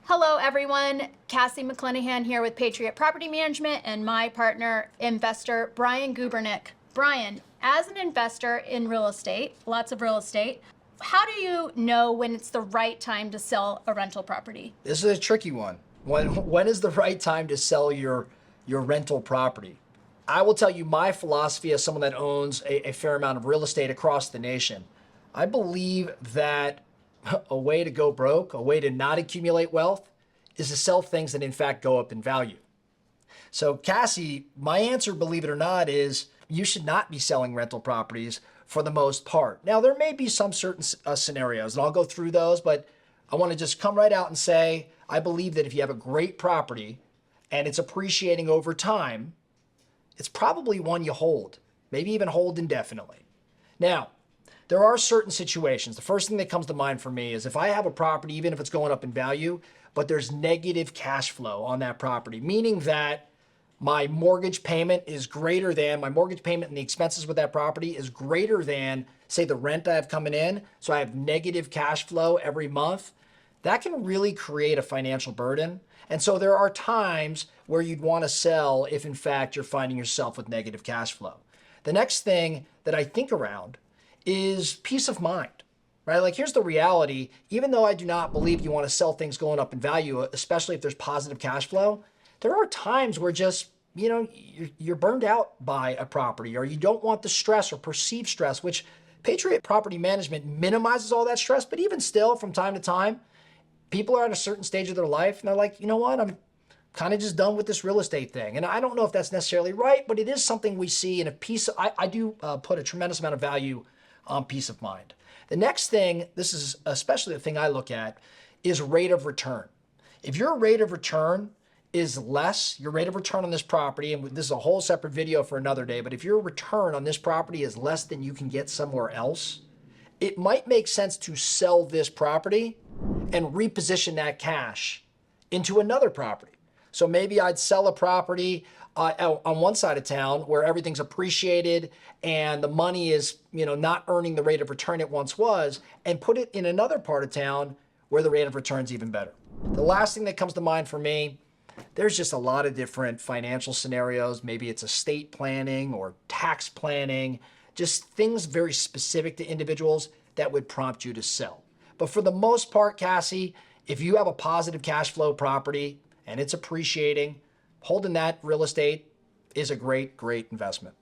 Hello everyone, Cassie McClanahan here with Patriot Property Management and my partner, investor Brian Gubernick. Brian, as an investor in real estate, lots of real estate, how do you know when it's the right time to sell a rental property? This is a tricky one. When is the right time to sell your rental property? I will tell you my philosophy as someone that owns a fair amount of real estate across the nation. I believe that a way to go broke, a way to not accumulate wealth, is to sell things that in fact go up in value. So Cassie, my answer, believe it or not, is you should not be selling rental properties for the most part. Now, there may be some certain scenarios, and I'll go through those, but I want to just come right out and say, I believe that if you have a great property and it's appreciating over time, it's probably one you hold, maybe even hold indefinitely. Now, there are certain situations. The first thing that comes to mind for me is if I have a property, even if it's going up in value, but there's negative cash flow on that property, meaning that my mortgage payment and the expenses with that property is greater than, say, the rent I have coming in, so I have negative cash flow every month, that can really create a financial burden. And so there are times where you'd want to sell if, in fact, you're finding yourself with negative cash flow. The next thing that I think around is peace of mind, right? Like, here's the reality. Even though I do not believe you want to sell things going up in value, especially if there's positive cash flow, there are times where just, you're burned out by a property, or you don't want the stress or perceived stress, which Patriot Property Management minimizes all that stress. But even still, from time to time, people are at a certain stage of their life and they're like, you know what, I'm kind of just done with this real estate thing. And I don't know if that's necessarily right, but it is something we see in I do put a tremendous amount of value on peace of mind. The next thing, this is especially the thing I look at, is rate of return. If your rate of return is less, your rate of return on this property, and this is a whole separate video for another day, but if your return on this property is less than you can get somewhere else, it might make sense to sell this property and reposition that cash into another property. So maybe I'd sell a property on one side of town where everything's appreciated and the money is, not earning the rate of return it once was, and put it in another part of town where the rate of return is even better. The last thing that comes to mind for me, there's just a lot of different financial scenarios. Maybe it's estate planning or tax planning, just things very specific to individuals that would prompt you to sell. But for the most part, Cassie, if you have a positive cash flow property and it's appreciating, holding that real estate is a great, great investment.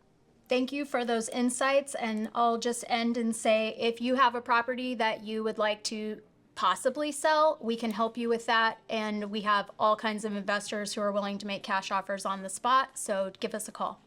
Thank you for those insights. And I'll just end and say, if you have a property that you would like to possibly sell, we can help you with that. And we have all kinds of investors who are willing to make cash offers on the spot. So give us a call.